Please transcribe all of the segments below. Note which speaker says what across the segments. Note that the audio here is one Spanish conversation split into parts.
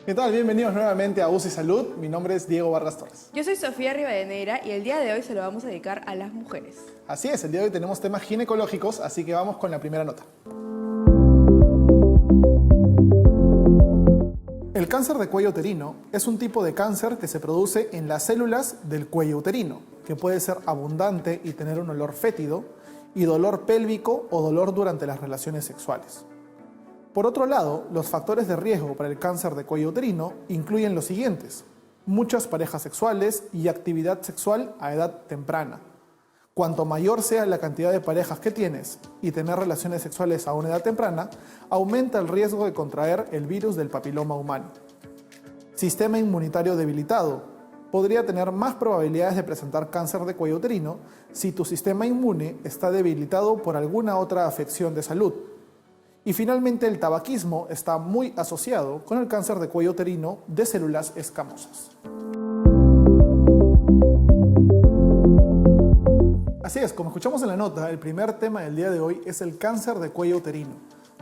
Speaker 1: ¿Qué tal? Bienvenidos nuevamente a UCI Salud. Mi nombre es Diego Vargas Torres.
Speaker 2: Yo soy Sofía Rivadeneira y el día de hoy se lo vamos a dedicar a las mujeres.
Speaker 1: Así es, el día de hoy tenemos temas ginecológicos, así que vamos con la primera nota. El cáncer de cuello uterino es un tipo de cáncer que se produce en las células del cuello uterino, que puede ser abundante y tener un olor fétido, y dolor pélvico o dolor durante las relaciones sexuales. Por otro lado, los factores de riesgo para el cáncer de cuello uterino incluyen los siguientes: muchas parejas sexuales y actividad sexual a edad temprana. Cuanto mayor sea la cantidad de parejas que tienes y tener relaciones sexuales a una edad temprana, aumenta el riesgo de contraer el virus del papiloma humano. Sistema inmunitario debilitado. Podría tener más probabilidades de presentar cáncer de cuello uterino si tu sistema inmune está debilitado por alguna otra afección de salud. Y finalmente, el tabaquismo está muy asociado con el cáncer de cuello uterino de células escamosas. Así es, como escuchamos en la nota, el primer tema del día de hoy es el cáncer de cuello uterino,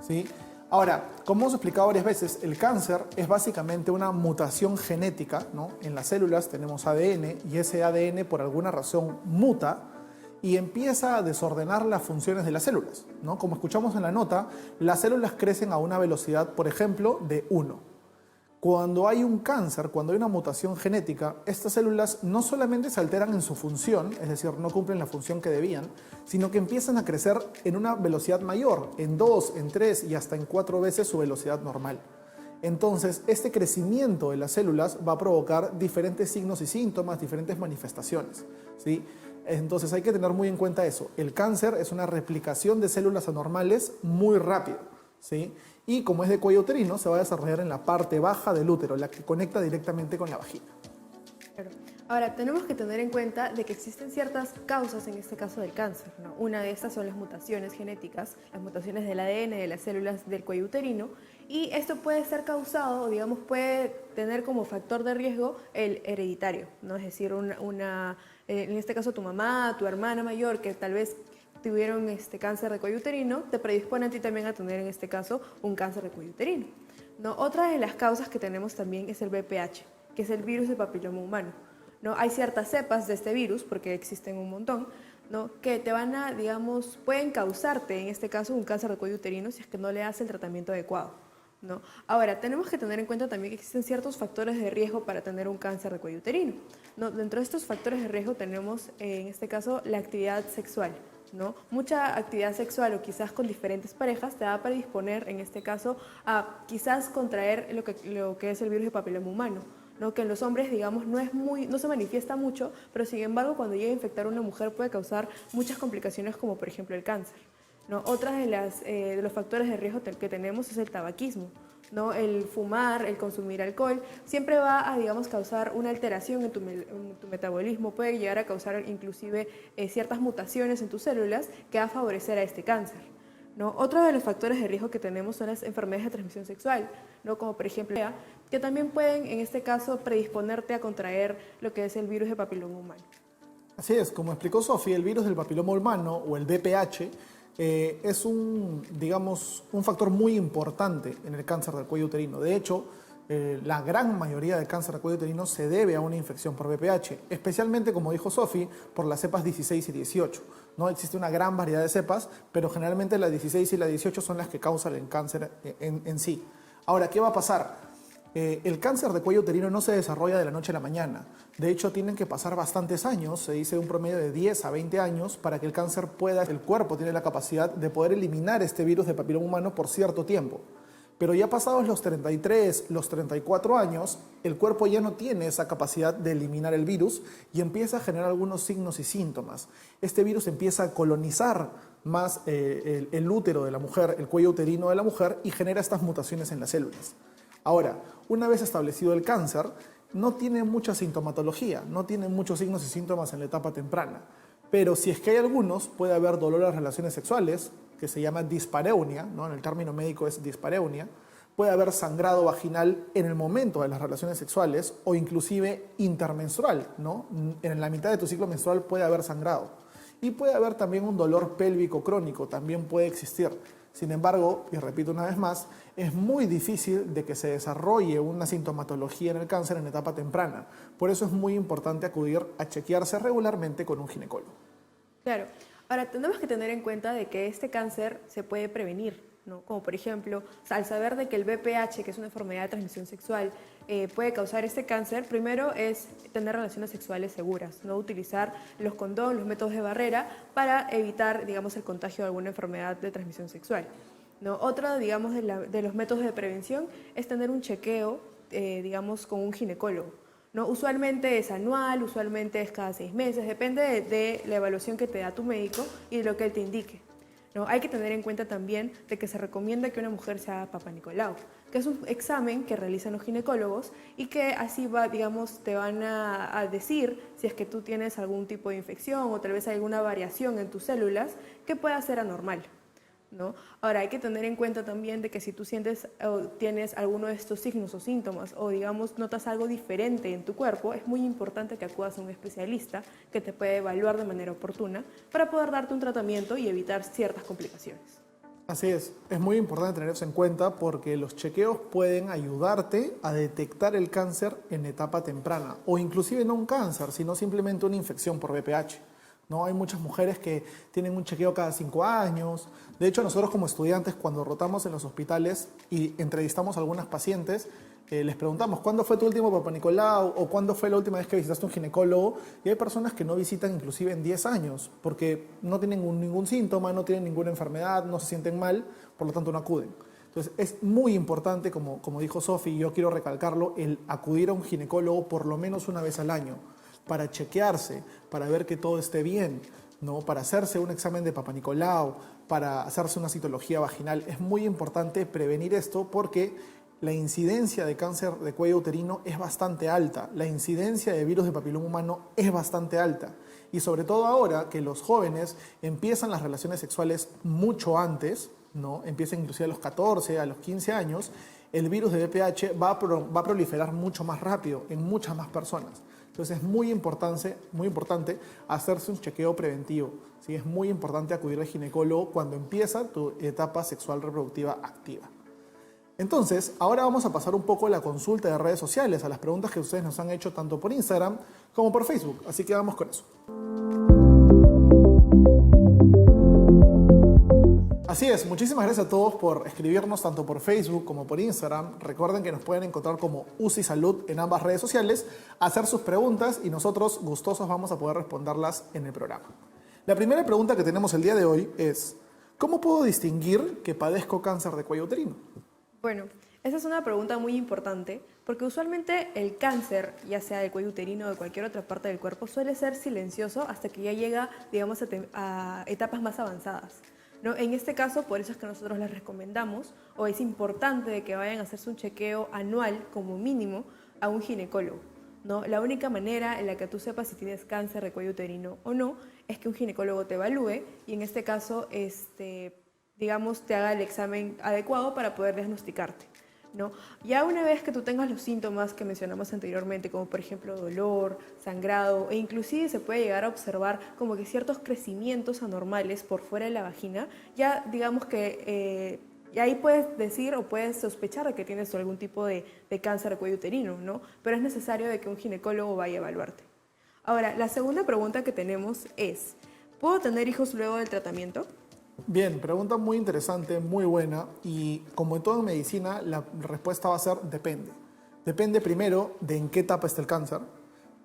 Speaker 1: ¿sí? Ahora, como hemos explicado varias veces, el cáncer es básicamente una mutación genética, ¿no? En las células tenemos ADN y ese ADN por alguna razón muta y empieza a desordenar las funciones de las células, ¿no? Como escuchamos en la nota, las células crecen a una velocidad, por ejemplo, de 1. Cuando hay un cáncer, cuando hay una mutación genética, estas células no solamente se alteran en su función, es decir, no cumplen la función que debían, sino que empiezan a crecer en una velocidad mayor, en 2, en 3 y hasta en 4 veces su velocidad normal. Entonces, este crecimiento de las células va a provocar diferentes signos y síntomas, diferentes manifestaciones, ¿sí? Entonces hay que tener muy en cuenta eso. El cáncer es una replicación de células anormales muy rápido, ¿sí? Y como es de cuello uterino, se va a desarrollar en la parte baja del útero, la que conecta directamente con la vagina.
Speaker 2: Claro. Ahora, tenemos que tener en cuenta de que existen ciertas causas en este caso del cáncer, ¿no? Una de estas son las mutaciones genéticas, las mutaciones del ADN de las células del cuello uterino, y esto puede ser causado, digamos, puede tener como factor de riesgo el hereditario, ¿no? Es decir, en este caso tu mamá, tu hermana mayor, que tal vez tuvieron cáncer de cuello uterino, te predispone a ti también a tener en este caso un cáncer de cuello uterino, ¿no? Otra de las causas que tenemos también es el VPH, que es el virus del papiloma humano, ¿no? Hay ciertas cepas de este virus, porque existen un montón, ¿no? Que te van a, digamos, pueden causarte en este caso un cáncer de cuello uterino si es que no le das el tratamiento adecuado, ¿no? Ahora, tenemos que tener en cuenta también que existen ciertos factores de riesgo para tener un cáncer de cuello uterino, ¿no? Dentro de estos factores de riesgo tenemos en este caso la actividad sexual, ¿no? Mucha actividad sexual o quizás con diferentes parejas te va a predisponer en este caso a quizás contraer lo que es el virus de papiloma humano, ¿no? Que en los hombres, digamos, no se manifiesta mucho, pero sin embargo cuando llega a infectar a una mujer puede causar muchas complicaciones como por ejemplo el cáncer, ¿no? Otra de los factores de riesgo que tenemos es el tabaquismo, ¿no? El fumar, el consumir alcohol, siempre va a, digamos, causar una alteración en tu metabolismo, puede llegar a causar inclusive ciertas mutaciones en tus células que va a favorecer a este cáncer, ¿no? Otro de los factores de riesgo que tenemos son las enfermedades de transmisión sexual, ¿no? Como por ejemplo, que también pueden en este caso predisponerte a contraer lo que es el virus de papiloma humano.
Speaker 1: Así es, como explicó Sofía, el virus del papiloma humano o el VPH es un factor muy importante en el cáncer del cuello uterino. De hecho, la gran mayoría del cáncer del cuello uterino se debe a una infección por VPH, especialmente, como dijo Sofía, por las cepas 16 y 18. ¿No? Existe una gran variedad de cepas, pero generalmente las 16 y las 18 son las que causan el cáncer en sí. Ahora, ¿qué va a pasar? El cáncer de cuello uterino no se desarrolla de la noche a la mañana. De hecho, tienen que pasar bastantes años, se dice un promedio de 10 a 20 años, para que el cáncer el cuerpo tiene la capacidad de poder eliminar este virus de papiloma humano por cierto tiempo. Pero ya pasados los 33, los 34 años, el cuerpo ya no tiene esa capacidad de eliminar el virus y empieza a generar algunos signos y síntomas. Este virus empieza a colonizar más el útero de la mujer, el cuello uterino de la mujer, y genera estas mutaciones en las células. Ahora, una vez establecido el cáncer, no tiene mucha sintomatología, no tiene muchos signos y síntomas en la etapa temprana. Pero si es que hay algunos, puede haber dolor a las relaciones sexuales, que se llama dispareunia, ¿no? En el término médico es dispareunia. Puede haber sangrado vaginal en el momento de las relaciones sexuales o inclusive intermenstrual, ¿no? En la mitad de tu ciclo menstrual puede haber sangrado. Y puede haber también un dolor pélvico crónico, también puede existir. Sin embargo, y repito una vez más, es muy difícil de que se desarrolle una sintomatología en el cáncer en etapa temprana. Por eso es muy importante acudir a chequearse regularmente con un ginecólogo.
Speaker 2: Claro. Ahora, tenemos que tener en cuenta de que este cáncer se puede prevenir, ¿no? Como por ejemplo, al saber de que el VPH, que es una enfermedad de transmisión sexual, puede causar este cáncer, primero es tener relaciones sexuales seguras, no utilizar los condones, los métodos de barrera para evitar, digamos, el contagio de alguna enfermedad de transmisión sexual, ¿no? Otro, digamos, de los métodos de prevención es tener un chequeo, digamos, con un ginecólogo, ¿no? Usualmente es anual, usualmente es cada 6 meses, depende de la evaluación que te da tu médico y de lo que él te indique, ¿no? Hay que tener en cuenta también de que se recomienda que una mujer se haga Papa Nicolau, que es un examen que realizan los ginecólogos y que así va, digamos, te van a decir si es que tú tienes algún tipo de infección o tal vez alguna variación en tus células que pueda ser anormal, ¿no? Ahora, hay que tener en cuenta también de que si tú sientes o tienes alguno de estos signos o síntomas o, digamos, notas algo diferente en tu cuerpo, es muy importante que acudas a un especialista que te puede evaluar de manera oportuna para poder darte un tratamiento y evitar ciertas complicaciones.
Speaker 1: Así es muy importante tener eso en cuenta porque los chequeos pueden ayudarte a detectar el cáncer en etapa temprana o inclusive no un cáncer, sino simplemente una infección por VPH. ¿No? Hay muchas mujeres que tienen un chequeo cada 5 años. De hecho, nosotros como estudiantes, cuando rotamos en los hospitales y entrevistamos a algunas pacientes, les preguntamos, ¿cuándo fue tu último Papa Nicolau? ¿O cuándo fue la última vez que visitaste un ginecólogo? Y hay personas que no visitan inclusive en 10 años, porque no tienen ningún síntoma, no tienen ninguna enfermedad, no se sienten mal, por lo tanto no acuden. Entonces, es muy importante, como dijo Sofi, y yo quiero recalcarlo, el acudir a un ginecólogo por lo menos una vez al año, para chequearse, para ver que todo esté bien, ¿no? Para hacerse un examen de Papa Nicolau, para hacerse una citología vaginal. Es muy importante prevenir esto porque la incidencia de cáncer de cuello uterino es bastante alta, la incidencia de virus de papiloma humano es bastante alta. Y sobre todo ahora que los jóvenes empiezan las relaciones sexuales mucho antes, ¿no? Empiezan inclusive a los 14, a los 15 años, el virus de VPH va a proliferar mucho más rápido en muchas más personas. Entonces es muy importante hacerse un chequeo preventivo. ¿Sí? Es muy importante acudir al ginecólogo cuando empieza tu etapa sexual reproductiva activa. Entonces, ahora vamos a pasar un poco a la consulta de redes sociales, a las preguntas que ustedes nos han hecho tanto por Instagram como por Facebook. Así que vamos con eso. Así es, muchísimas gracias a todos por escribirnos tanto por Facebook como por Instagram. Recuerden que nos pueden encontrar como UCI Salud en ambas redes sociales, hacer sus preguntas y nosotros gustosos vamos a poder responderlas en el programa. La primera pregunta que tenemos el día de hoy es, ¿cómo puedo distinguir que padezco cáncer de cuello uterino?
Speaker 2: Bueno, esa es una pregunta muy importante porque usualmente el cáncer, ya sea del cuello uterino o de cualquier otra parte del cuerpo, suele ser silencioso hasta que ya llega, digamos, a etapas más avanzadas, ¿no? En este caso, por eso es que nosotros les recomendamos o es importante de que vayan a hacerse un chequeo anual como mínimo a un ginecólogo, ¿no? La única manera en la que tú sepas si tienes cáncer de cuello uterino o no es que un ginecólogo te evalúe y en este caso, digamos, te haga el examen adecuado para poder diagnosticarte, ¿no? Ya una vez que tú tengas los síntomas que mencionamos anteriormente, como por ejemplo dolor, sangrado, e inclusive se puede llegar a observar como que ciertos crecimientos anormales por fuera de la vagina, ya digamos que y ahí puedes decir o puedes sospechar de que tienes algún tipo de cáncer de cuello uterino, ¿no? Pero es necesario de que un ginecólogo vaya a evaluarte. Ahora, la segunda pregunta que tenemos es, ¿puedo tener hijos luego del tratamiento?
Speaker 1: Bien, pregunta muy interesante, muy buena y como en toda medicina la respuesta va a ser depende. Depende primero de en qué etapa está el cáncer.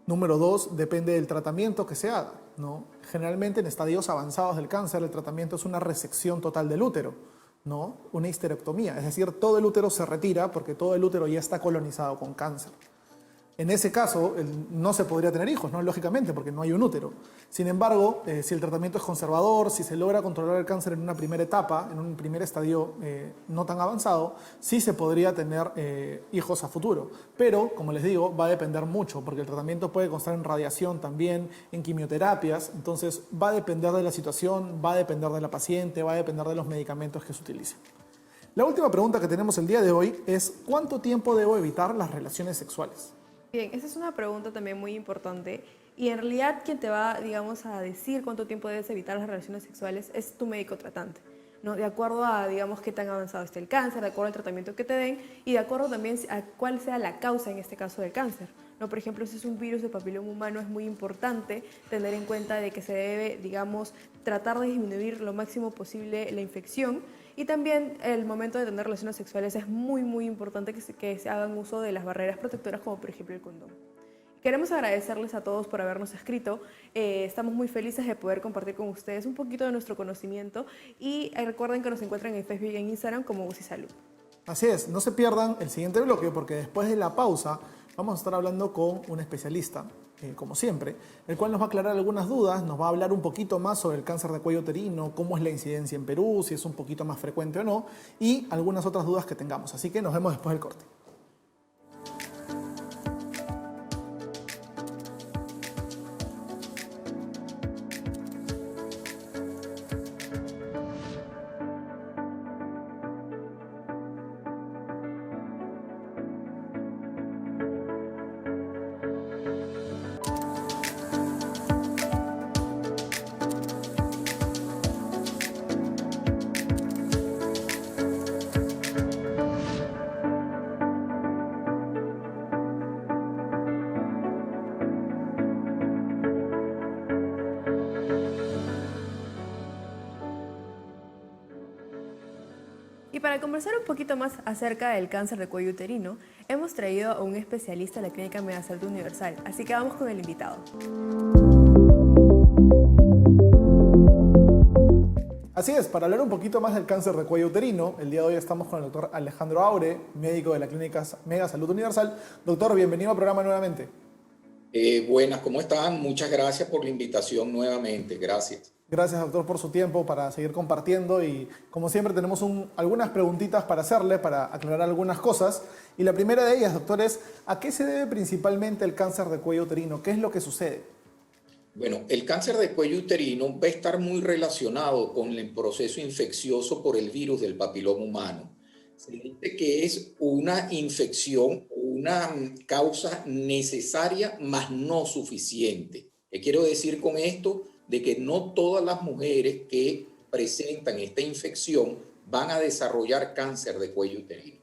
Speaker 1: Número 2, depende del tratamiento que se haga, ¿no? Generalmente en estadios avanzados del cáncer el tratamiento es una resección total del útero, ¿no? Una histerectomía, es decir, todo el útero se retira porque todo el útero ya está colonizado con cáncer. En ese caso, no se podría tener hijos, ¿no? Lógicamente, porque no hay un útero. Sin embargo, si el tratamiento es conservador, si se logra controlar el cáncer en una primera etapa, en un primer estadio no tan avanzado, sí se podría tener hijos a futuro. Pero, como les digo, va a depender mucho, porque el tratamiento puede constar en radiación también, en quimioterapias, entonces va a depender de la situación, va a depender de la paciente, va a depender de los medicamentos que se utilicen. La última pregunta que tenemos el día de hoy es ¿cuánto tiempo debo evitar las relaciones sexuales?
Speaker 2: Bien, esa es una pregunta también muy importante y en realidad quien te va, digamos, a decir cuánto tiempo debes evitar las relaciones sexuales es tu médico tratante, ¿no? De acuerdo a, digamos, qué tan avanzado esté el cáncer, de acuerdo al tratamiento que te den y de acuerdo también a cuál sea la causa en este caso del cáncer, ¿no? Por ejemplo, si es un virus de papiloma humano, es muy importante tener en cuenta de que se debe, digamos, tratar de disminuir lo máximo posible la infección y también el momento de tener relaciones sexuales es muy importante que se hagan uso de las barreras protectoras como por ejemplo el condón. Queremos agradecerles a todos por habernos escrito. Estamos muy felices de poder compartir con ustedes un poquito de nuestro conocimiento y recuerden que nos encuentran en Facebook y en Instagram como UCI Salud.
Speaker 1: Así es, no se pierdan el siguiente bloque porque después de la pausa vamos a estar hablando con un especialista, como siempre, el cual nos va a aclarar algunas dudas, nos va a hablar un poquito más sobre el cáncer de cuello uterino, cómo es la incidencia en Perú, si es un poquito más frecuente o no, y algunas otras dudas que tengamos. Así que nos vemos después del corte.
Speaker 2: Y para conversar un poquito más acerca del cáncer de cuello uterino, hemos traído a un especialista de la Clínica Megasalud Universal, así que vamos con el invitado.
Speaker 1: Así es, para hablar un poquito más del cáncer de cuello uterino, el día de hoy estamos con el doctor Alejandro Aure, médico de la Clínica Megasalud Universal. Doctor, bienvenido al programa nuevamente.
Speaker 3: Buenas, ¿cómo están? Muchas gracias por la invitación nuevamente. Gracias.
Speaker 1: Gracias, doctor, por su tiempo para seguir compartiendo y, como siempre, tenemos algunas preguntitas para hacerle, para aclarar algunas cosas. Y la primera de ellas, doctor, es ¿a qué se debe principalmente el cáncer de cuello uterino? ¿Qué es lo que sucede?
Speaker 3: Bueno, el cáncer de cuello uterino va a estar muy relacionado con el proceso infeccioso por el virus del papiloma humano. Se dice que es una infección, una causa necesaria, mas no suficiente. ¿Qué quiero decir con esto? De que no todas las mujeres que presentan esta infección van a desarrollar cáncer de cuello uterino.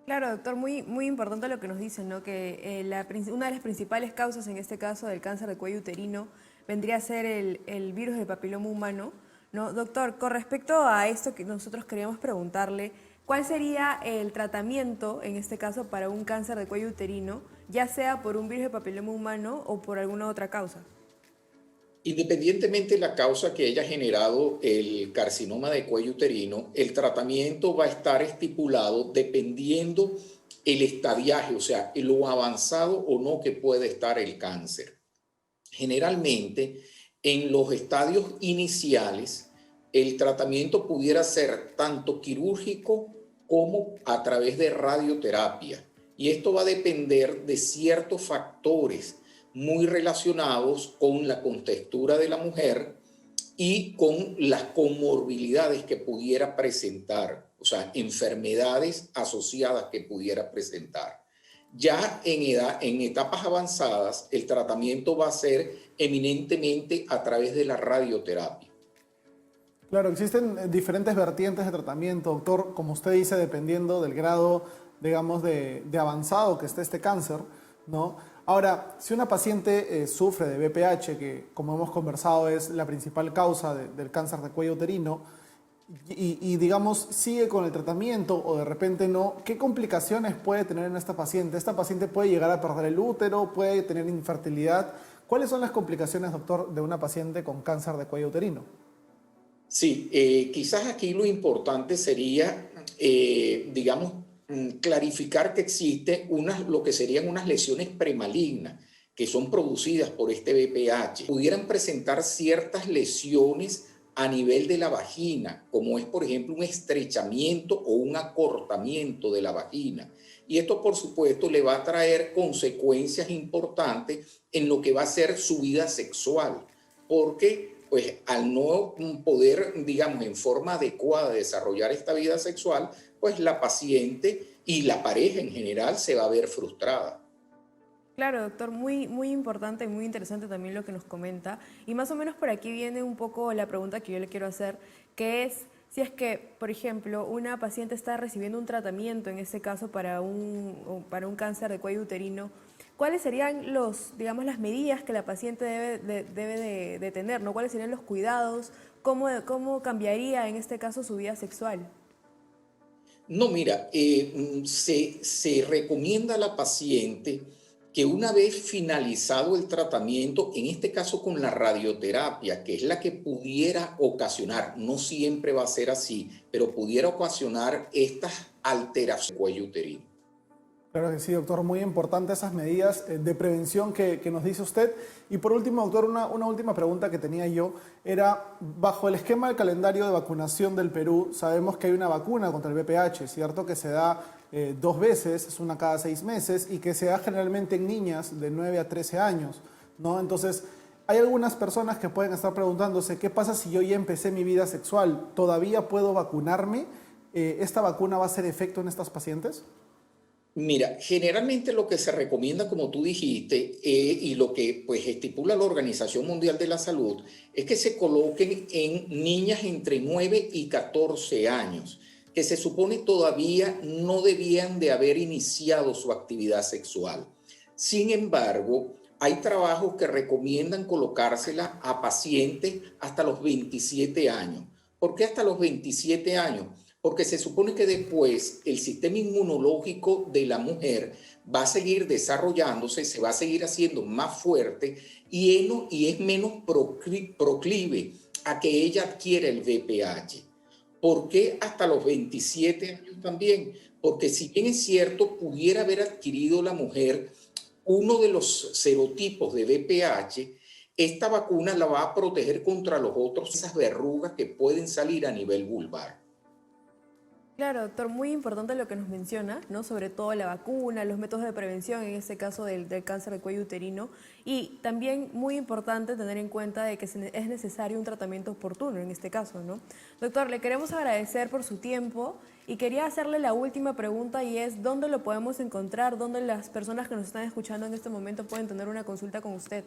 Speaker 2: Claro, doctor, muy importante lo que nos dicen, ¿no? Que una de las principales causas en este caso del cáncer de cuello uterino vendría a ser el virus del papiloma humano, ¿no? Doctor, con respecto a esto que nosotros queríamos preguntarle, ¿cuál sería el tratamiento en este caso para un cáncer de cuello uterino, ya sea por un virus de papiloma humano o por alguna otra causa?
Speaker 3: Independientemente de la causa que haya generado el carcinoma de cuello uterino, el tratamiento va a estar estipulado dependiendo el estadiaje, o sea, lo avanzado o no que puede estar el cáncer. Generalmente, en los estadios iniciales, el tratamiento pudiera ser tanto quirúrgico como a través de radioterapia. Y esto va a depender de ciertos factores muy relacionados con la contextura de la mujer y con las comorbilidades que pudiera presentar, o sea, enfermedades asociadas que pudiera presentar. Ya en etapas avanzadas, el tratamiento va a ser eminentemente a través de la radioterapia.
Speaker 1: Claro, existen diferentes vertientes de tratamiento, doctor, como usted dice, dependiendo del grado, digamos, de avanzado que esté este cáncer, ¿no? Ahora, si una paciente sufre de BPH, que como hemos conversado es la principal causa del cáncer de cuello uterino, y digamos sigue con el tratamiento o de repente no, ¿qué complicaciones puede tener en esta paciente? ¿Esta paciente puede llegar a perder el útero? ¿Puede tener infertilidad? ¿Cuáles son las complicaciones, doctor, de una paciente con cáncer de cuello uterino?
Speaker 3: Sí, quizás aquí lo importante sería, digamos, clarificar que existe lo que serían unas lesiones premalignas que son producidas por este BPH. Pudieran presentar ciertas lesiones a nivel de la vagina, como es, por ejemplo, un estrechamiento o un acortamiento de la vagina. Y esto, por supuesto, le va a traer consecuencias importantes en lo que va a ser su vida sexual, porque pues al no poder, digamos, en forma adecuada desarrollar esta vida sexual, pues la paciente y la pareja en general se va a ver frustrada.
Speaker 2: Claro, doctor, muy importante y muy interesante también lo que nos comenta. Y más o menos por aquí viene un poco la pregunta que yo le quiero hacer, que es si es que, por ejemplo, una paciente está recibiendo un tratamiento, en este caso para un cáncer de cuello uterino, ¿cuáles serían digamos, las medidas que la paciente debe de tener, ¿no? ¿Cuáles serían los cuidados? ¿Cómo cambiaría en este caso su vida sexual?
Speaker 3: No, mira, se recomienda a la paciente que una vez finalizado el tratamiento, en este caso con la radioterapia, que es la que pudiera ocasionar, no siempre va a ser así, pero pudiera ocasionar estas alteraciones del cuello uterino.
Speaker 1: Claro que sí, doctor, muy importante esas medidas de prevención que nos dice usted. Y por último, doctor, una última pregunta que tenía yo era, bajo el esquema del calendario de vacunación del Perú, sabemos que hay una vacuna contra el VPH, ¿cierto? Que se da 2 veces, es una cada 6 meses, y que se da generalmente en niñas de 9 a 13 años, ¿no? Entonces, hay algunas personas que pueden estar preguntándose, ¿qué pasa si yo ya empecé mi vida sexual? ¿Todavía puedo vacunarme? ¿Esta vacuna va a hacer efecto en estas pacientes?
Speaker 3: Mira, generalmente lo que se recomienda, como tú dijiste, y lo que pues estipula la Organización Mundial de la Salud, es que se coloquen en niñas entre 9 y 14 años, que se supone todavía no debían de haber iniciado su actividad sexual. Sin embargo, hay trabajos que recomiendan colocársela a pacientes hasta los 27 años. ¿Por qué hasta los 27 años? Porque se supone que después el sistema inmunológico de la mujer va a seguir desarrollándose, se va a seguir haciendo más fuerte y es menos proclive a que ella adquiera el VPH. ¿Por qué hasta los 27 años también? Porque si bien es cierto, pudiera haber adquirido la mujer uno de los serotipos de VPH, esta vacuna la va a proteger contra los otros, esas verrugas que pueden salir a nivel vulvar.
Speaker 2: Claro, doctor, muy importante lo que nos menciona, ¿no? Sobre todo la vacuna, los métodos de prevención, en este caso del cáncer de cuello uterino, y también muy importante tener en cuenta de que es necesario un tratamiento oportuno en este caso, ¿no? Doctor, le queremos agradecer por su tiempo y quería hacerle la última pregunta y es, ¿dónde lo podemos encontrar? ¿Dónde las personas que nos están escuchando en este momento pueden tener una consulta con usted?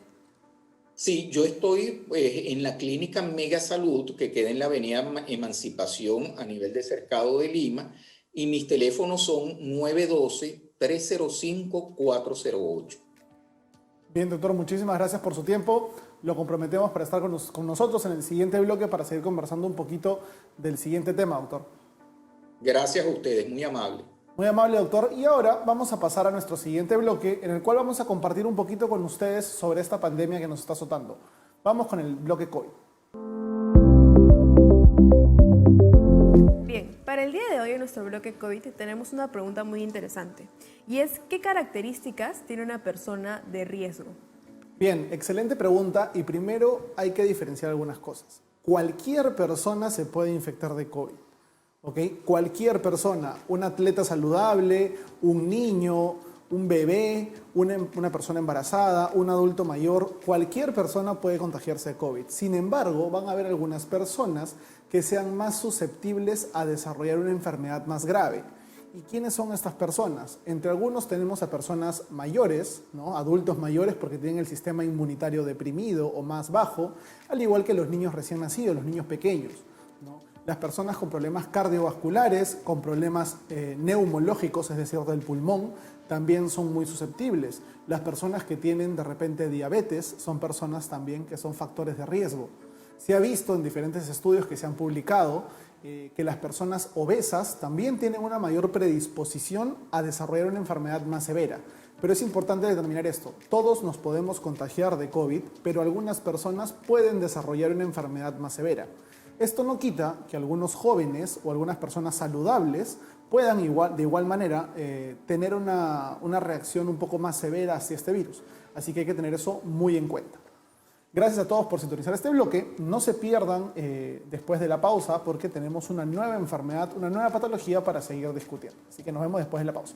Speaker 3: Sí, yo estoy en la clínica Mega Salud, que queda en la avenida Emancipación a nivel de Cercado de Lima, y mis teléfonos son 912-305-408.
Speaker 1: Bien, doctor, muchísimas gracias por su tiempo. Lo comprometemos para estar con nosotros en el siguiente bloque para seguir conversando un poquito del siguiente tema, doctor.
Speaker 3: Gracias a ustedes, muy amable.
Speaker 1: Muy amable, doctor. Y ahora vamos a pasar a nuestro siguiente bloque, en el cual vamos a compartir un poquito con ustedes sobre esta pandemia que nos está azotando. Vamos con el bloque COVID.
Speaker 2: Bien, para el día de hoy en nuestro bloque COVID tenemos una pregunta muy interesante y es ¿qué características tiene una persona de riesgo?
Speaker 1: Bien, excelente pregunta y primero hay que diferenciar algunas cosas. Cualquier persona se puede infectar de COVID. ¿Ok? Cualquier persona, un atleta saludable, un niño, un bebé, una persona embarazada, un adulto mayor, cualquier persona puede contagiarse de COVID. Sin embargo, van a haber algunas personas que sean más susceptibles a desarrollar una enfermedad más grave. ¿Y quiénes son estas personas? Entre algunos tenemos a personas mayores, ¿no? Adultos mayores porque tienen el sistema inmunitario deprimido o más bajo, al igual que los niños recién nacidos, los niños pequeños, ¿no? Las personas con problemas cardiovasculares, con problemas neumológicos, es decir, del pulmón, también son muy susceptibles. Las personas que tienen de repente diabetes son personas también que son factores de riesgo. Se ha visto en diferentes estudios que se han publicado que las personas obesas también tienen una mayor predisposición a desarrollar una enfermedad más severa. Pero es importante determinar esto. Todos nos podemos contagiar de COVID, pero algunas personas pueden desarrollar una enfermedad más severa. Esto no quita que algunos jóvenes o algunas personas saludables puedan de igual manera tener una reacción un poco más severa hacia este virus. Así que hay que tener eso muy en cuenta. Gracias a todos por sintonizar este bloque. No se pierdan después de la pausa porque tenemos una nueva enfermedad, una nueva patología para seguir discutiendo. Así que nos vemos después de la pausa.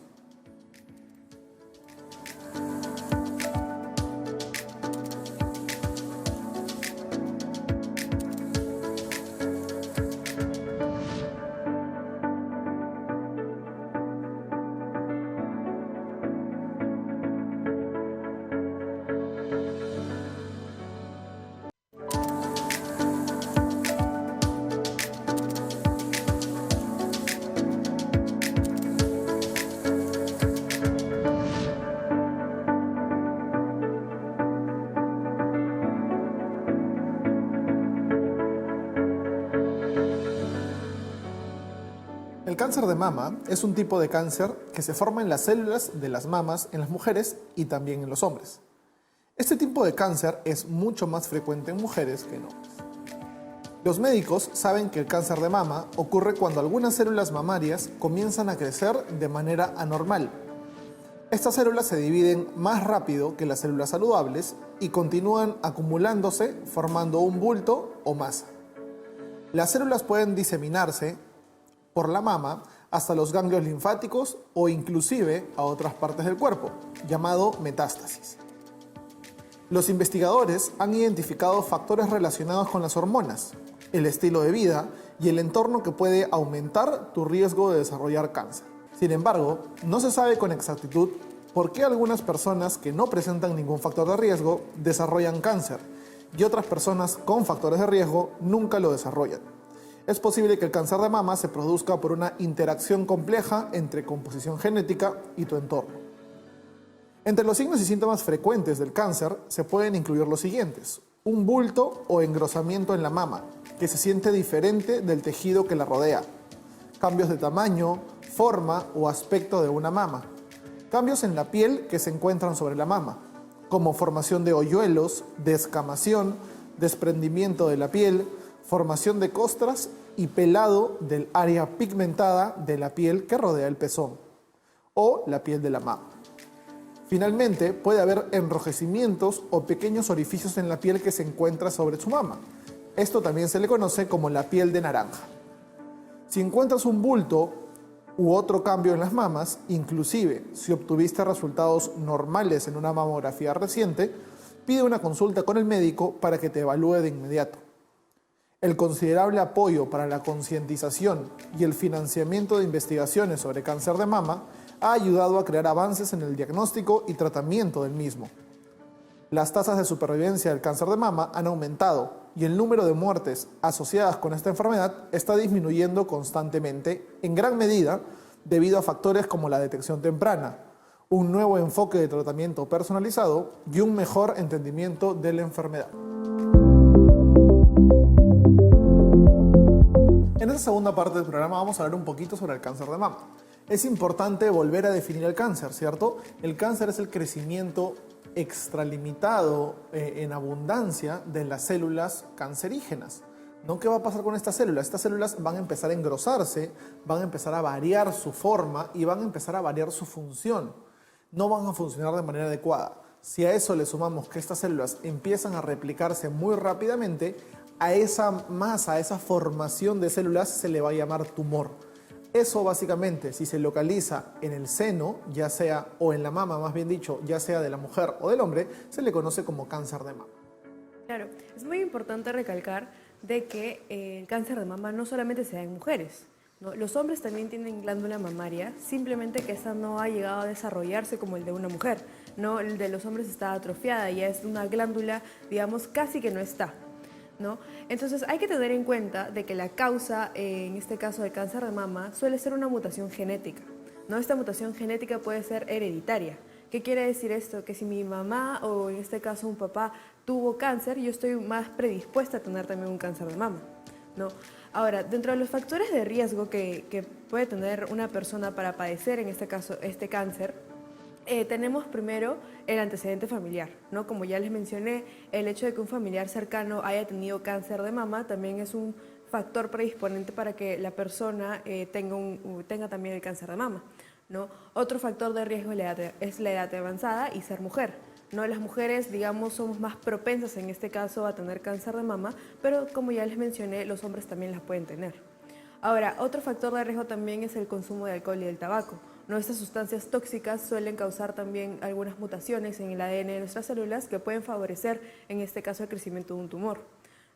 Speaker 1: El cáncer de mama es un tipo de cáncer que se forma en las células de las mamas en las mujeres y también en los hombres. Este tipo de cáncer es mucho más frecuente en mujeres que en hombres. Los médicos saben que el cáncer de mama ocurre cuando algunas células mamarias comienzan a crecer de manera anormal. Estas células se dividen más rápido que las células saludables y continúan acumulándose formando un bulto o masa. Las células pueden diseminarse por la mama hasta los ganglios linfáticos o inclusive a otras partes del cuerpo, llamado metástasis. Los investigadores han identificado factores relacionados con las hormonas, el estilo de vida y el entorno que puede aumentar tu riesgo de desarrollar cáncer. Sin embargo, no se sabe con exactitud por qué algunas personas que no presentan ningún factor de riesgo desarrollan cáncer y otras personas con factores de riesgo nunca lo desarrollan. Es posible que el cáncer de mama se produzca por una interacción compleja entre composición genética y tu entorno. Entre los signos y síntomas frecuentes del cáncer se pueden incluir los siguientes: un bulto o engrosamiento en la mama, que se siente diferente del tejido que la rodea, cambios de tamaño, forma o aspecto de una mama, cambios en la piel que se encuentran sobre la mama, como formación de hoyuelos, descamación, desprendimiento de la piel, formación de costras y pelado del área pigmentada de la piel que rodea el pezón o la piel de la mama. Finalmente, puede haber enrojecimientos o pequeños orificios en la piel que se encuentra sobre su mama. Esto también se le conoce como la piel de naranja. Si encuentras un bulto u otro cambio en las mamas, inclusive si obtuviste resultados normales en una mamografía reciente, pide una consulta con el médico para que te evalúe de inmediato. El considerable apoyo para la concientización y el financiamiento de investigaciones sobre cáncer de mama ha ayudado a crear avances en el diagnóstico y tratamiento del mismo. Las tasas de supervivencia del cáncer de mama han aumentado y el número de muertes asociadas con esta enfermedad está disminuyendo constantemente, en gran medida debido a factores como la detección temprana, un nuevo enfoque de tratamiento personalizado y un mejor entendimiento de la enfermedad. En esta segunda parte del programa vamos a hablar un poquito sobre el cáncer de mama. Es importante volver a definir el cáncer, ¿cierto? El cáncer es el crecimiento extralimitado en abundancia de las células cancerígenas. ¿No? ¿Qué va a pasar con estas células? Estas células van a empezar a engrosarse, van a empezar a variar su forma y van a empezar a variar su función. No van a funcionar de manera adecuada. Si a eso le sumamos que estas células empiezan a replicarse muy rápidamente, a esa masa, a esa formación de células se le va a llamar tumor. Eso básicamente, si se localiza en el seno, ya sea, o en la mama más bien dicho, ya sea de la mujer o del hombre, se le conoce como cáncer de mama.
Speaker 2: Claro, es muy importante recalcar de que el cáncer de mama no solamente se da en mujeres, ¿no? Los hombres también tienen glándula mamaria, simplemente que esta no ha llegado a desarrollarse como el de una mujer, ¿no? El de los hombres está atrofiada, ya es una glándula, digamos, casi que no está, ¿no? Entonces hay que tener en cuenta de que la causa, en este caso de cáncer de mama, suele ser una mutación genética, ¿no? Esta mutación genética puede ser hereditaria. ¿Qué quiere decir esto? Que si mi mamá o en este caso un papá tuvo cáncer, yo estoy más predispuesta a tener también un cáncer de mama, ¿no? Ahora, dentro de los factores de riesgo que puede tener una persona para padecer, en este caso, este cáncer, tenemos primero el antecedente familiar, ¿no? Como ya les mencioné, el hecho de que un familiar cercano haya tenido cáncer de mama también es un factor predisponente para que la persona tenga también el cáncer de mama, ¿no? Otro factor de riesgo es la edad avanzada y ser mujer, ¿no? Las mujeres, digamos, somos más propensas en este caso a tener cáncer de mama, pero como ya les mencioné, los hombres también las pueden tener. Ahora, otro factor de riesgo también es el consumo de alcohol y del tabaco, ¿no? Estas sustancias tóxicas suelen causar también algunas mutaciones en el ADN de nuestras células que pueden favorecer, en este caso, el crecimiento de un tumor,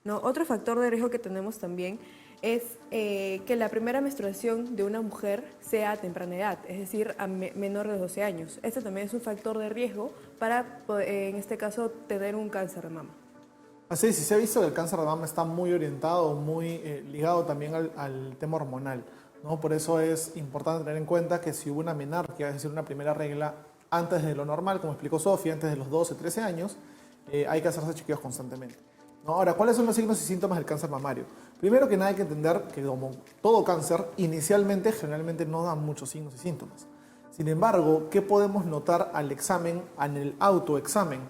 Speaker 2: ¿no? Otro factor de riesgo que tenemos también es que la primera menstruación de una mujer sea a temprana edad, es decir, a menor de 12 años. Este también es un factor de riesgo para, en este caso, tener un cáncer de mama.
Speaker 1: Así es, y se ha visto que el cáncer de mama está muy orientado, muy ligado también al tema hormonal, ¿no? Por eso es importante tener en cuenta que si hubo una menarquia, es decir, una primera regla antes de lo normal, como explicó Sofía, antes de los 12, 13 años, hay que hacerse chequeos constantemente. ¿no? Ahora, ¿cuáles son los signos y síntomas del cáncer mamario? Primero que nada hay que entender que como todo cáncer, inicialmente generalmente no dan muchos signos y síntomas. Sin embargo, ¿qué podemos notar al examen, en el autoexamen?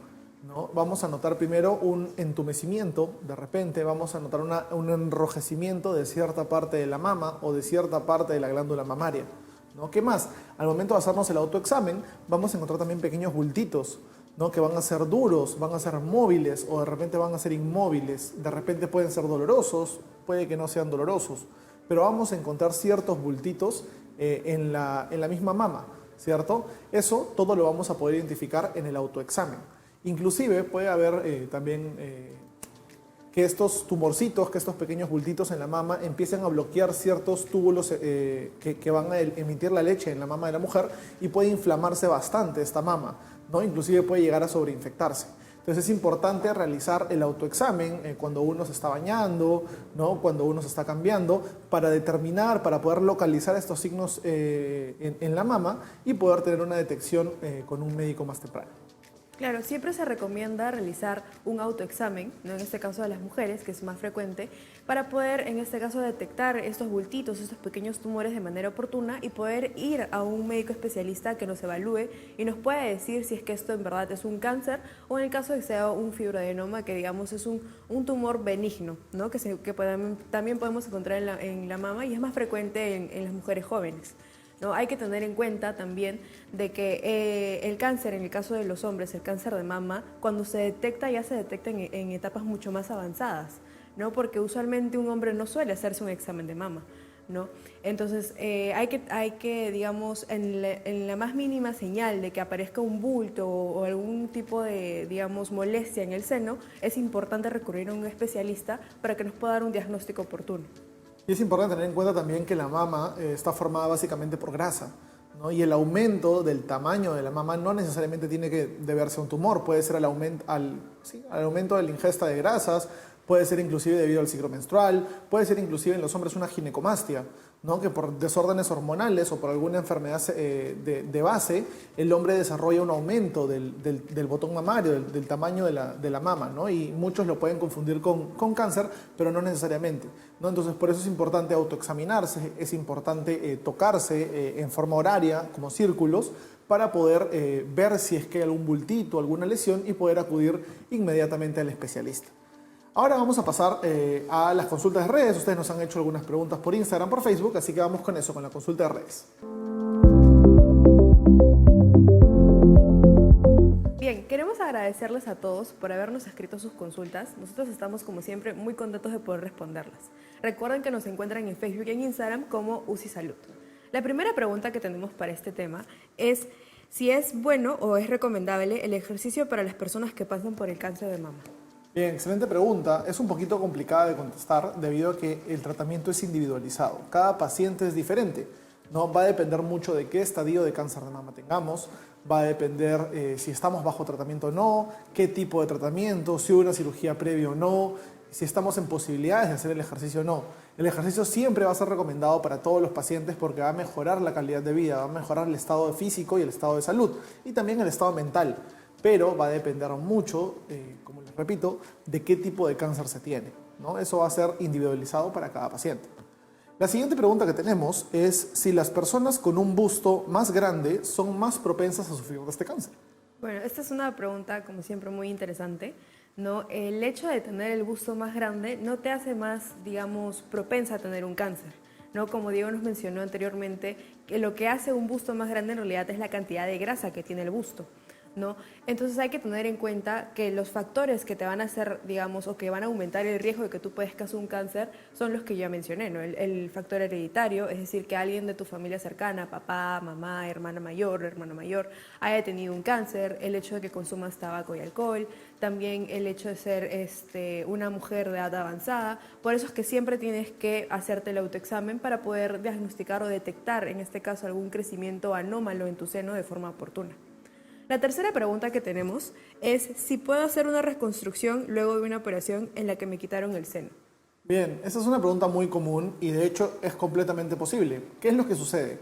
Speaker 1: ¿No? Vamos a notar primero un entumecimiento, de repente vamos a notar un enrojecimiento de cierta parte de la mama o de cierta parte de la glándula mamaria, ¿no? ¿Qué más? Al momento de hacernos el autoexamen vamos a encontrar también pequeños bultitos, ¿no? Que van a ser duros, van a ser móviles o de repente van a ser inmóviles, de repente pueden ser dolorosos, puede que no sean dolorosos, pero vamos a encontrar ciertos bultitos en la misma mama, ¿cierto? Eso todo lo vamos a poder identificar en el autoexamen. Inclusive puede haber también que estos tumorcitos, que estos pequeños bultitos en la mama empiecen a bloquear ciertos túbulos que van a emitir la leche en la mama de la mujer y puede inflamarse bastante esta mama, ¿no? Inclusive puede llegar a sobreinfectarse. Entonces es importante realizar el autoexamen cuando uno se está bañando, ¿no? Cuando uno se está cambiando, para determinar, para poder localizar estos signos en la mama y poder tener una detección con un médico más temprano.
Speaker 2: Claro, siempre se recomienda realizar un autoexamen, ¿no? En este caso de las mujeres, que es más frecuente, para poder, en este caso, detectar estos bultitos, estos pequeños tumores de manera oportuna y poder ir a un médico especialista que nos evalúe y nos pueda decir si es que esto en verdad es un cáncer o en el caso de que sea un fibroadenoma, que digamos es un tumor benigno, ¿no? Que también podemos encontrar en la mama y es más frecuente en las mujeres jóvenes, ¿no? Hay que tener en cuenta también de que el cáncer, en el caso de los hombres, el cáncer de mama, cuando se detecta ya se detecta en etapas mucho más avanzadas, ¿no? Porque usualmente un hombre no suele hacerse un examen de mama, ¿no? Entonces hay que digamos, en la más mínima señal de que aparezca un bulto o algún tipo de, digamos, molestia en el seno, es importante recurrir a un especialista para que nos pueda dar un diagnóstico oportuno.
Speaker 1: Y es importante tener en cuenta también que la mama está formada básicamente por grasa, ¿no? Y el aumento del tamaño de la mama no necesariamente tiene que deberse a un tumor, puede ser al aumento de la ingesta de grasas, puede ser inclusive debido al ciclo menstrual, puede ser inclusive en los hombres una ginecomastia, ¿no? Que por desórdenes hormonales o por alguna enfermedad de base, el hombre desarrolla un aumento del botón mamario, del tamaño de la mama, ¿no? Y muchos lo pueden confundir con cáncer, pero no necesariamente, ¿no? Entonces por eso es importante autoexaminarse, es importante tocarse en forma horaria, como círculos, para poder ver si es que hay algún bultito, alguna lesión y poder acudir inmediatamente al especialista. Ahora vamos a pasar a las consultas de redes. Ustedes nos han hecho algunas preguntas por Instagram, por Facebook, así que vamos con eso, con la consulta de redes.
Speaker 2: Bien, queremos agradecerles a todos por habernos escrito sus consultas. Nosotros estamos, como siempre, muy contentos de poder responderlas. Recuerden que nos encuentran en Facebook y en Instagram como UCI Salud. La primera pregunta que tenemos para este tema es si es bueno o es recomendable el ejercicio para las personas que pasan por el cáncer de mama.
Speaker 1: Bien, excelente pregunta. Es un poquito complicada de contestar debido a que el tratamiento es individualizado. Cada paciente es diferente, ¿no? Va a depender mucho de qué estadio de cáncer de mama tengamos, va a depender si estamos bajo tratamiento o no, qué tipo de tratamiento, si hubo una cirugía previa o no, si estamos en posibilidades de hacer el ejercicio o no. El ejercicio siempre va a ser recomendado para todos los pacientes porque va a mejorar la calidad de vida, va a mejorar el estado físico y el estado de salud y también el estado mental. Pero va a depender mucho, como les repito, de qué tipo de cáncer se tiene, ¿no? Eso va a ser individualizado para cada paciente. La siguiente pregunta que tenemos es si las personas con un busto más grande son más propensas a sufrir de este cáncer.
Speaker 2: Bueno, esta es una pregunta, como siempre, muy interesante, ¿no? El hecho de tener el busto más grande no te hace más, digamos, propensa a tener un cáncer, ¿no? Como Diego nos mencionó anteriormente, que lo que hace un busto más grande en realidad es la cantidad de grasa que tiene el busto, ¿no? Entonces hay que tener en cuenta que los factores que te van a hacer, digamos, o que van a aumentar el riesgo de que tú padezcas un cáncer son los que ya mencioné, ¿no? El factor hereditario, es decir, que alguien de tu familia cercana, papá, mamá, hermano mayor, haya tenido un cáncer, el hecho de que consumas tabaco y alcohol, también el hecho de ser una mujer de edad avanzada. Por eso es que siempre tienes que hacerte el autoexamen para poder diagnosticar o detectar, en este caso, algún crecimiento anómalo en tu seno de forma oportuna. La tercera pregunta que tenemos es si puedo hacer una reconstrucción luego de una operación en la que me quitaron el seno.
Speaker 1: Bien, esa es una pregunta muy común y de hecho es completamente posible. ¿Qué es lo que sucede?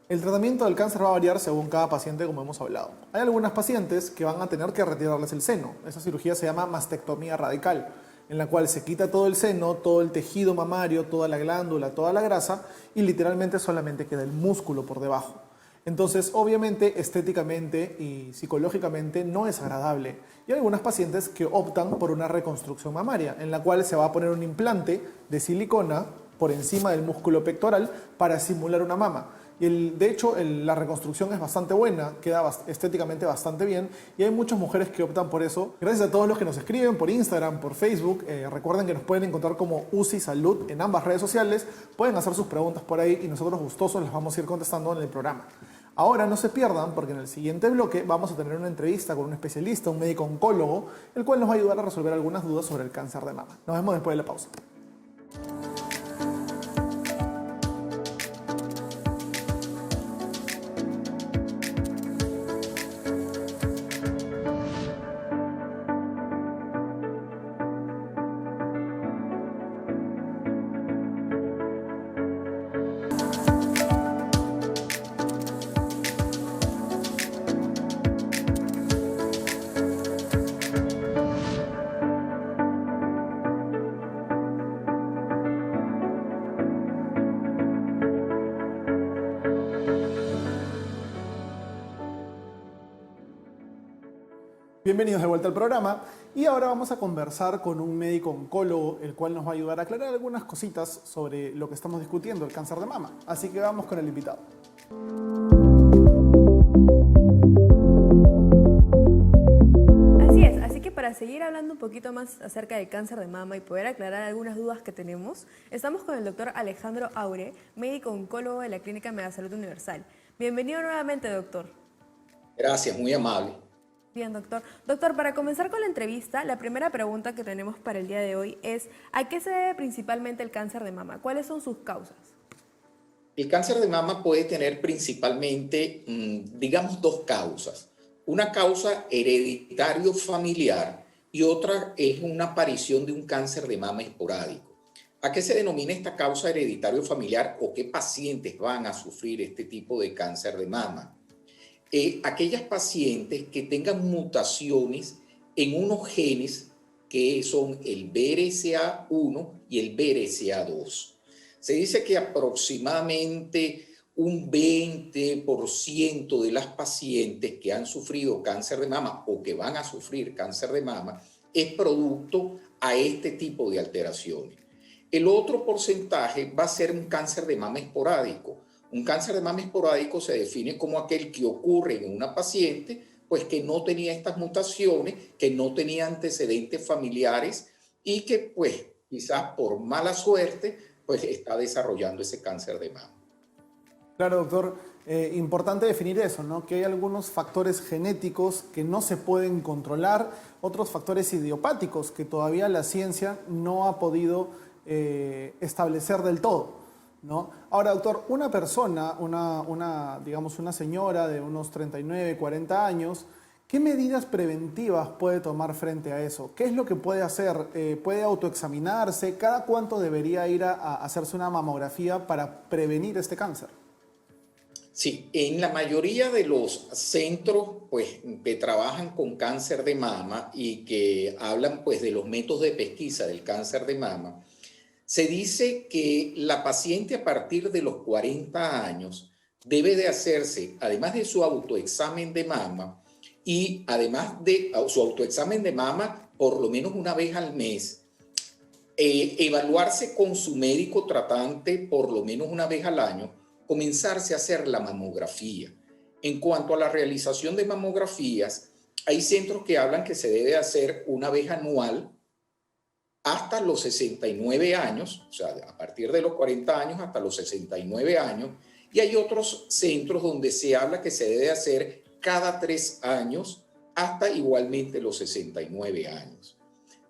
Speaker 1: El tratamiento del cáncer va a variar según cada paciente, como hemos hablado. Hay algunas pacientes que van a tener que retirarles el seno. Esa cirugía se llama mastectomía radical. en la cual se quita todo el seno, todo el tejido mamario, toda la glándula, toda la grasa y literalmente solamente queda el músculo por debajo. Entonces, obviamente, estéticamente y psicológicamente no es agradable. Y hay algunas pacientes que optan por una reconstrucción mamaria, en la cual se va a poner un implante de silicona por encima del músculo pectoral para simular una mama. Y de hecho, la reconstrucción es bastante buena, queda estéticamente bastante bien y hay muchas mujeres que optan por eso. Gracias a todos los que nos escriben por Instagram, por Facebook. Recuerden que nos pueden encontrar como UCI Salud en ambas redes sociales. Pueden hacer sus preguntas por ahí y nosotros gustosos las vamos a ir contestando en el programa. Ahora no se pierdan porque en el siguiente bloque vamos a tener una entrevista con un especialista, un médico oncólogo, el cual nos va a ayudar a resolver algunas dudas sobre el cáncer de mama. Nos vemos después de la pausa. Bienvenidos de vuelta al programa y ahora vamos a conversar con un médico oncólogo, el cual nos va a ayudar a aclarar algunas cositas sobre lo que estamos discutiendo, el cáncer de mama. Así que vamos con el invitado.
Speaker 2: Así que para seguir hablando un poquito más acerca del cáncer de mama y poder aclarar algunas dudas que tenemos, estamos con el doctor Alejandro Aure, médico oncólogo de la Clínica Megasalud Universal. Bienvenido nuevamente, doctor.
Speaker 3: Gracias, muy amable.
Speaker 2: Bien, doctor. Doctor, para comenzar con la entrevista, la primera pregunta que tenemos para el día de hoy es ¿a qué se debe principalmente el cáncer de mama? ¿Cuáles son sus causas?
Speaker 3: El cáncer de mama puede tener principalmente, digamos, dos causas. Una causa hereditario familiar y otra es una aparición de un cáncer de mama esporádico. ¿A qué se denomina esta causa hereditario familiar o qué pacientes van a sufrir este tipo de cáncer de mama? Aquellas pacientes que tengan mutaciones en unos genes que son el BRCA1 y el BRCA2. Se dice que aproximadamente un 20% de las pacientes que han sufrido cáncer de mama o que van a sufrir cáncer de mama es producto a este tipo de alteraciones. El otro porcentaje va a ser un cáncer de mama esporádico. Un cáncer de mama esporádico se define como aquel que ocurre en una paciente pues que no tenía estas mutaciones, que no tenía antecedentes familiares y que pues quizás por mala suerte pues está desarrollando ese cáncer de mama.
Speaker 1: Claro, doctor. Importante definir eso, ¿no? Que hay algunos factores genéticos que no se pueden controlar, otros factores idiopáticos que todavía la ciencia no ha podido establecer del todo, ¿no? Ahora, doctor, una persona, digamos una señora de unos 39, 40 años, ¿qué medidas preventivas puede tomar frente a eso? ¿Qué es lo que puede hacer? ¿Puede autoexaminarse? ¿Cada cuánto debería ir a hacerse una mamografía para prevenir este cáncer?
Speaker 3: Sí, en la mayoría de los centros pues, que trabajan con cáncer de mama y que hablan pues, de los métodos de pesquisa del cáncer de mama, se dice que la paciente a partir de los 40 años debe de hacerse, además de su autoexamen de mama y además de su autoexamen de mama por lo menos una vez al mes, evaluarse con su médico tratante por lo menos una vez al año, comenzarse a hacer la mamografía. En cuanto a la realización de mamografías, hay centros que hablan que se debe hacer una vez anual hasta los 69 años, o sea, a partir de los 40 años hasta los 69 años, y hay otros centros donde se habla que se debe hacer cada 3 años hasta igualmente los 69 años.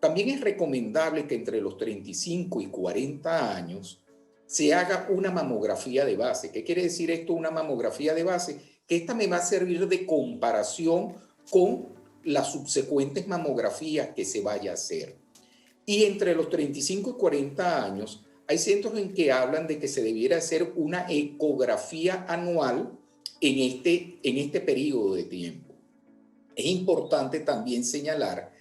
Speaker 3: También es recomendable que entre los 35 y 40 años se haga una mamografía de base. ¿Qué quiere decir esto, una mamografía de base? Que esta me va a servir de comparación con las subsecuentes mamografías que se vaya a hacer. Y entre los 35 y 40 años, hay centros en que hablan de que se debiera hacer una ecografía anual en este periodo de tiempo. Es importante también señalar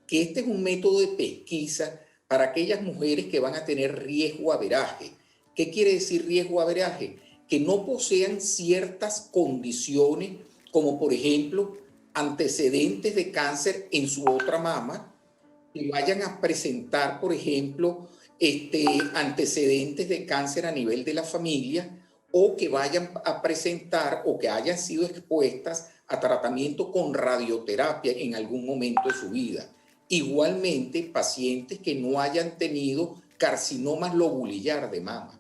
Speaker 3: que este es un método de pesquisa para aquellas mujeres que van a tener riesgo averaje. ¿Qué quiere decir riesgo averaje? Que no posean ciertas condiciones, como por ejemplo antecedentes de cáncer en su otra mama, que vayan a presentar, por ejemplo, antecedentes de cáncer a nivel de la familia, o que vayan a presentar o que hayan sido expuestas a tratamiento con radioterapia en algún momento de su vida. Igualmente, pacientes que no hayan tenido carcinomas lobulillar de mama.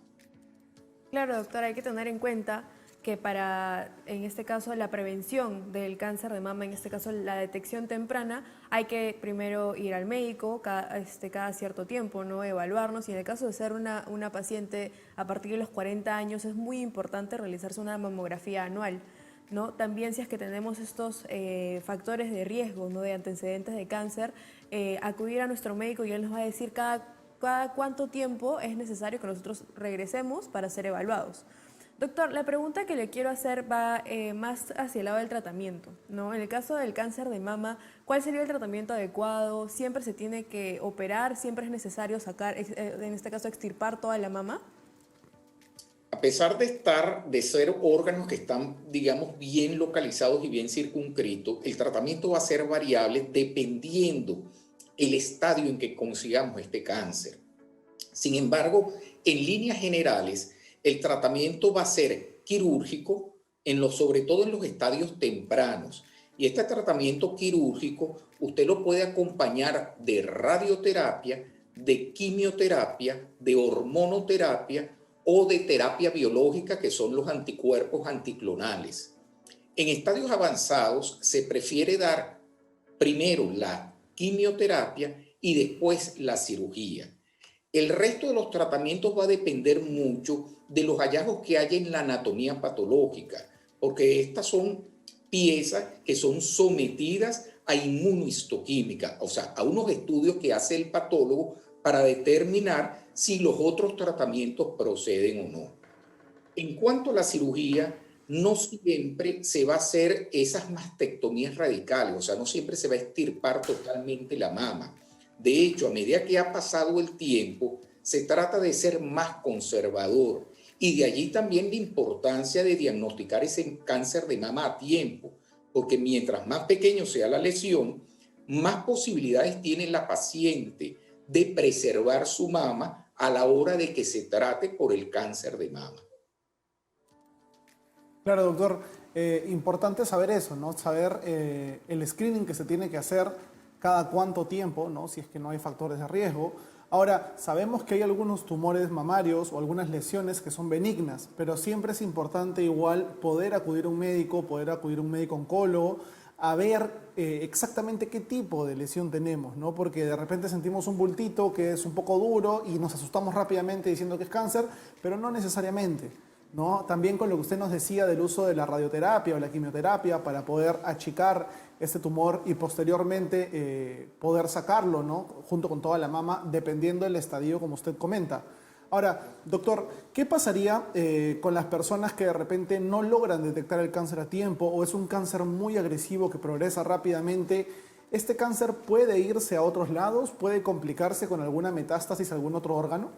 Speaker 2: Claro, doctora, hay que tener en cuenta que para, en este caso, la prevención del cáncer de mama, en este caso la detección temprana, hay que primero ir al médico cada cierto tiempo, ¿no? Evaluarnos, y en el caso de ser una paciente a partir de los 40 años es muy importante realizarse una mamografía anual, ¿no? También si es que tenemos estos factores de riesgo, ¿no? De antecedentes de cáncer, acudir a nuestro médico y él nos va a decir cada cuánto tiempo es necesario que nosotros regresemos para ser evaluados. Doctor, la pregunta que le quiero hacer va más hacia el lado del tratamiento, ¿no? En el caso del cáncer de mama, ¿cuál sería el tratamiento adecuado? ¿Siempre se tiene que operar? ¿Siempre es necesario sacar, en este caso, extirpar toda la mama?
Speaker 3: A pesar de ser órganos que están, digamos, bien localizados y bien circunscritos, el tratamiento va a ser variable dependiendo el estadio en que consigamos este cáncer. Sin embargo, en líneas generales, el tratamiento va a ser quirúrgico, sobre todo en los estadios tempranos. Y este tratamiento quirúrgico usted lo puede acompañar de radioterapia, de quimioterapia, de hormonoterapia o de terapia biológica, que son los anticuerpos anticlonales. En estadios avanzados se prefiere dar primero la quimioterapia y después la cirugía. El resto de los tratamientos va a depender mucho de los hallazgos que haya en la anatomía patológica, porque estas son piezas que son sometidas a inmunohistoquímica, o sea, a unos estudios que hace el patólogo para determinar si los otros tratamientos proceden o no. En cuanto a la cirugía, no siempre se va a hacer esas mastectomías radicales, o sea, no siempre se va a extirpar totalmente la mama. De hecho, a medida que ha pasado el tiempo, se trata de ser más conservador, y de allí también la importancia de diagnosticar ese cáncer de mama a tiempo, porque mientras más pequeño sea la lesión, más posibilidades tiene la paciente de preservar su mama a la hora de que se trate por el cáncer de mama.
Speaker 1: Claro, doctor, importante saber eso, ¿no? Saber el screening que se tiene que hacer cada cuánto tiempo, ¿no? Si es que no hay factores de riesgo. Ahora, sabemos que hay algunos tumores mamarios o algunas lesiones que son benignas, pero siempre es importante igual poder acudir a un médico, poder acudir a un médico oncólogo, a ver exactamente qué tipo de lesión tenemos, ¿no? Porque de repente sentimos un bultito que es un poco duro y nos asustamos rápidamente diciendo que es cáncer, pero no necesariamente, ¿no? También con lo que usted nos decía del uso de la radioterapia o la quimioterapia para poder achicar este tumor y posteriormente poder sacarlo, ¿no? Junto con toda la mama, dependiendo del estadio, como usted comenta. Ahora, doctor, ¿qué pasaría con las personas que de repente no logran detectar el cáncer a tiempo o es un cáncer muy agresivo que progresa rápidamente? ¿Este cáncer puede irse a otros lados? ¿Puede complicarse con alguna metástasis a algún otro órgano?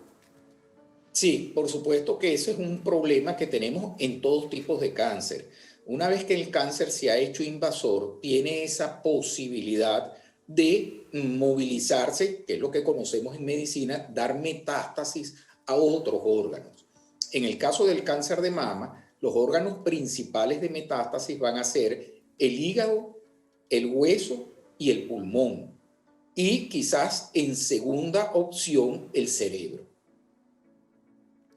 Speaker 3: Sí, por supuesto que ese es un problema que tenemos en todos tipos de cáncer. Una vez que el cáncer se ha hecho invasor, tiene esa posibilidad de movilizarse, que es lo que conocemos en medicina, dar metástasis a otros órganos. En el caso del cáncer de mama, los órganos principales de metástasis van a ser el hígado, el hueso y el pulmón. Y quizás en segunda opción el cerebro.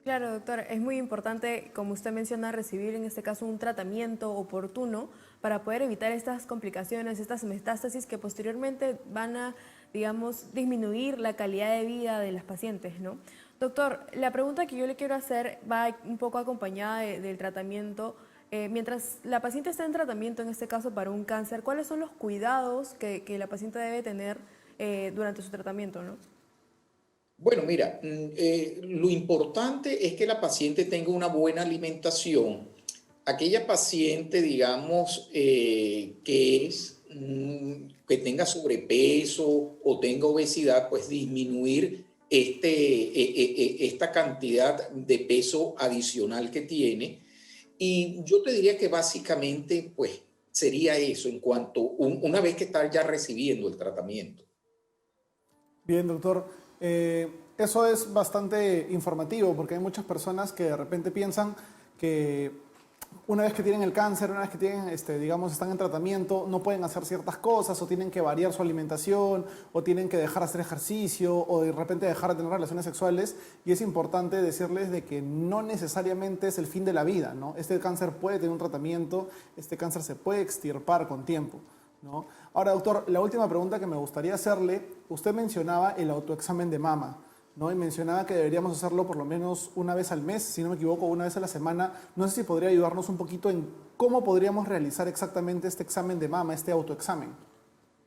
Speaker 2: Claro, doctor, es muy importante, como usted menciona, recibir en este caso un tratamiento oportuno para poder evitar estas complicaciones, estas metástasis que posteriormente van a, digamos, disminuir la calidad de vida de las pacientes, ¿no? Doctor, la pregunta que yo le quiero hacer va un poco acompañada del tratamiento. Mientras la paciente está en tratamiento, en este caso para un cáncer, ¿cuáles son los cuidados que la paciente debe tener durante su tratamiento, ¿no?
Speaker 3: Bueno, mira, lo importante es que la paciente tenga una buena alimentación, aquella paciente, digamos, que tenga sobrepeso o tenga obesidad, pues disminuir esta cantidad de peso adicional que tiene. Y yo te diría que básicamente, pues, sería eso en cuanto, una vez que está ya recibiendo el tratamiento.
Speaker 1: Bien, doctor. Eso es bastante informativo porque hay muchas personas que de repente piensan que una vez que tienen el cáncer, una vez que tienen, digamos, están en tratamiento, no pueden hacer ciertas cosas o tienen que variar su alimentación o tienen que dejar de hacer ejercicio o de repente dejar de tener relaciones sexuales. Y es importante decirles de que no necesariamente es el fin de la vida, ¿no? Este cáncer puede tener un tratamiento, este cáncer se puede extirpar con tiempo, ¿no? Ahora, doctor, la última pregunta que me gustaría hacerle, usted mencionaba el autoexamen de mama, ¿no? Y mencionaba que deberíamos hacerlo por lo menos una vez al mes, si no me equivoco, una vez a la semana. No sé si podría ayudarnos un poquito en cómo podríamos realizar exactamente este examen de mama, este autoexamen.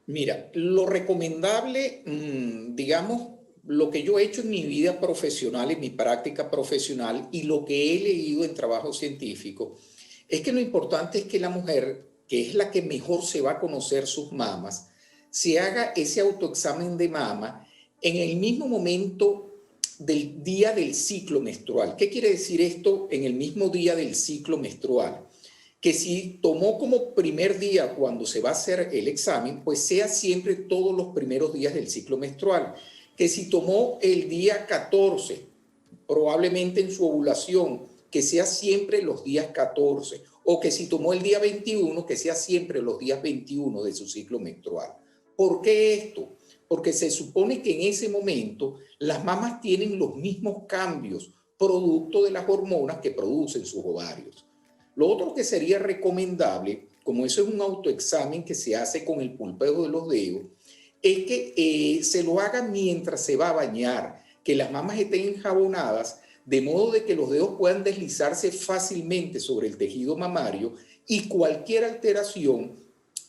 Speaker 3: Mira, lo recomendable, digamos, lo que yo he hecho en mi vida profesional, en mi práctica profesional y lo que he leído en trabajo científico, es que lo importante es que la mujer, que es la que mejor se va a conocer sus mamas, se haga ese autoexamen de mama en el mismo momento del día del ciclo menstrual. ¿Qué quiere decir esto en el mismo día del ciclo menstrual? Que si tomó como primer día cuando se va a hacer el examen, pues sea siempre todos los primeros días del ciclo menstrual. Que si tomó el día 14, probablemente en su ovulación, que sea siempre los días 14. O que si tomó el día 21, que sea siempre los días 21 de su ciclo menstrual. ¿Por qué esto? Porque se supone que en ese momento las mamas tienen los mismos cambios producto de las hormonas que producen sus ovarios. Lo otro que sería recomendable, como eso es un autoexamen que se hace con el pulpeo de los dedos, es que se lo haga mientras se va a bañar, que las mamas estén enjabonadas, de modo de que los dedos puedan deslizarse fácilmente sobre el tejido mamario y cualquier alteración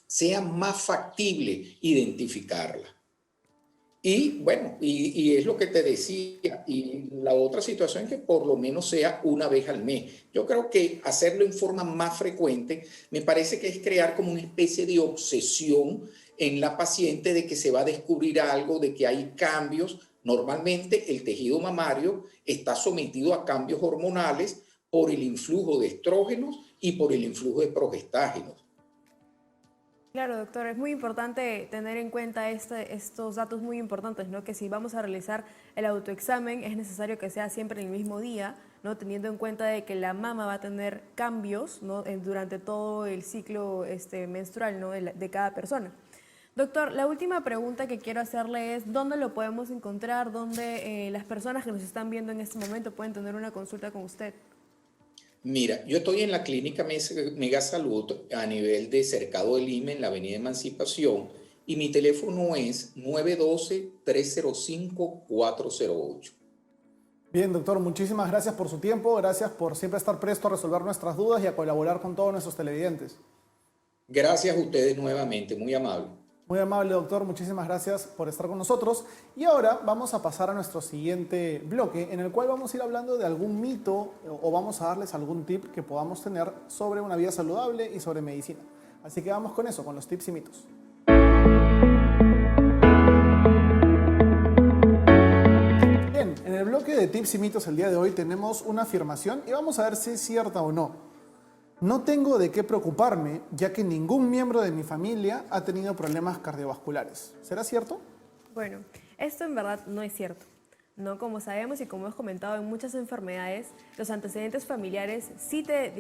Speaker 3: sea más factible identificarla. Y bueno, y es lo que te decía, y la otra situación es que por lo menos sea una vez al mes. Yo creo que hacerlo en forma más frecuente me parece que es crear como una especie de obsesión en la paciente de que se va a descubrir algo, de que hay cambios. Normalmente el tejido mamario está sometido a cambios hormonales por el influjo de estrógenos y por el influjo de progestágenos.
Speaker 2: Claro, doctor, es muy importante tener en cuenta estos datos muy importantes, ¿no? Que si vamos a realizar el autoexamen es necesario que sea siempre en el mismo día, ¿no? Teniendo en cuenta de que la mama va a tener cambios, ¿no? Durante todo el ciclo menstrual, ¿no? de cada persona. Doctor, la última pregunta que quiero hacerle es ¿dónde lo podemos encontrar? ¿Dónde las personas que nos están viendo en este momento pueden tener una consulta con usted?
Speaker 3: Mira, yo estoy en la clínica Mega Salud a nivel de Cercado del Lima en la Avenida Emancipación y mi teléfono es 912-305-408.
Speaker 1: Bien, doctor, muchísimas gracias por su tiempo, gracias por siempre estar presto a resolver nuestras dudas y a colaborar con todos nuestros televidentes.
Speaker 3: Gracias a ustedes nuevamente, muy amable.
Speaker 1: Muy amable, doctor, muchísimas gracias por estar con nosotros. Y ahora vamos a pasar a nuestro siguiente bloque, en el cual vamos a ir hablando de algún mito o vamos a darles algún tip que podamos tener sobre una vida saludable y sobre medicina. Así que vamos con eso, con los tips y mitos. Bien, en el bloque de tips y mitos el día de hoy tenemos una afirmación y vamos a ver si es cierta o no. No tengo de qué preocuparme, ya que ningún miembro de mi familia ha tenido problemas cardiovasculares. ¿Será cierto?
Speaker 2: Bueno, esto en verdad no es cierto. No, como sabemos y como hemos comentado en muchas enfermedades, los antecedentes familiares sí te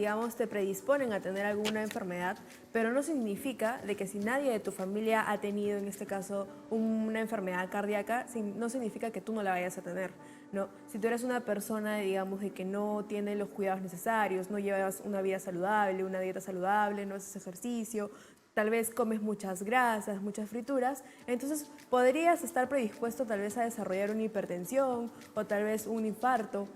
Speaker 2: predisponen a tener alguna enfermedad, pero no significa de que si nadie de tu familia ha tenido, en este caso, una enfermedad cardíaca, no significa que tú no la vayas a tener. No, si tú eres una persona, digamos, de que no tiene los cuidados necesarios, no llevas una vida saludable, una dieta saludable, no haces ejercicio, tal vez comes muchas grasas, muchas frituras, entonces podrías estar predispuesto tal vez a desarrollar una hipertensión o tal vez un infarto.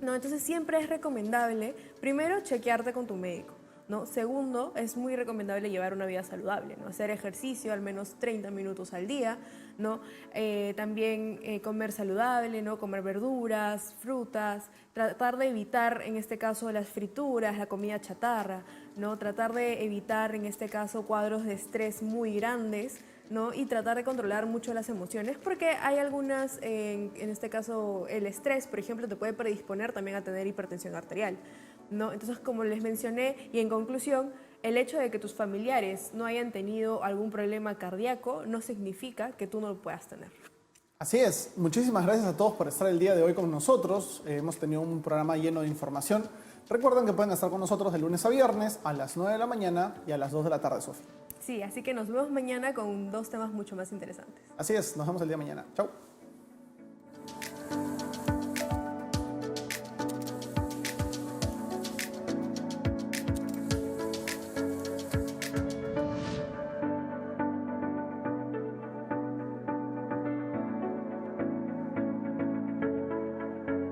Speaker 2: No, entonces siempre es recomendable primero chequearte con tu médico. ¿no? Segundo, es muy recomendable llevar una vida saludable, ¿no? Hacer ejercicio al menos 30 minutos al día, ¿no? También comer saludable, ¿no? Comer verduras, frutas, tratar de evitar, en este caso, las frituras, la comida chatarra, ¿no? Tratar de evitar, en este caso, cuadros de estrés muy grandes, ¿no? Y tratar de controlar mucho las emociones, porque hay algunas, en este caso, el estrés, por ejemplo, te puede predisponer también a tener hipertensión arterial, ¿no? Entonces, como les mencioné, y en conclusión, el hecho de que tus familiares no hayan tenido algún problema cardíaco no significa que tú no lo puedas tener.
Speaker 1: Así es, muchísimas gracias a todos por estar el día de hoy con nosotros. Hemos tenido un programa lleno de información. Recuerden que pueden estar con nosotros de lunes a viernes a las 9 de la mañana y a las 2 de la tarde, Sofía.
Speaker 2: Sí, así que nos vemos mañana con 2 temas mucho más interesantes.
Speaker 1: Así es, nos vemos el día de mañana. Chao.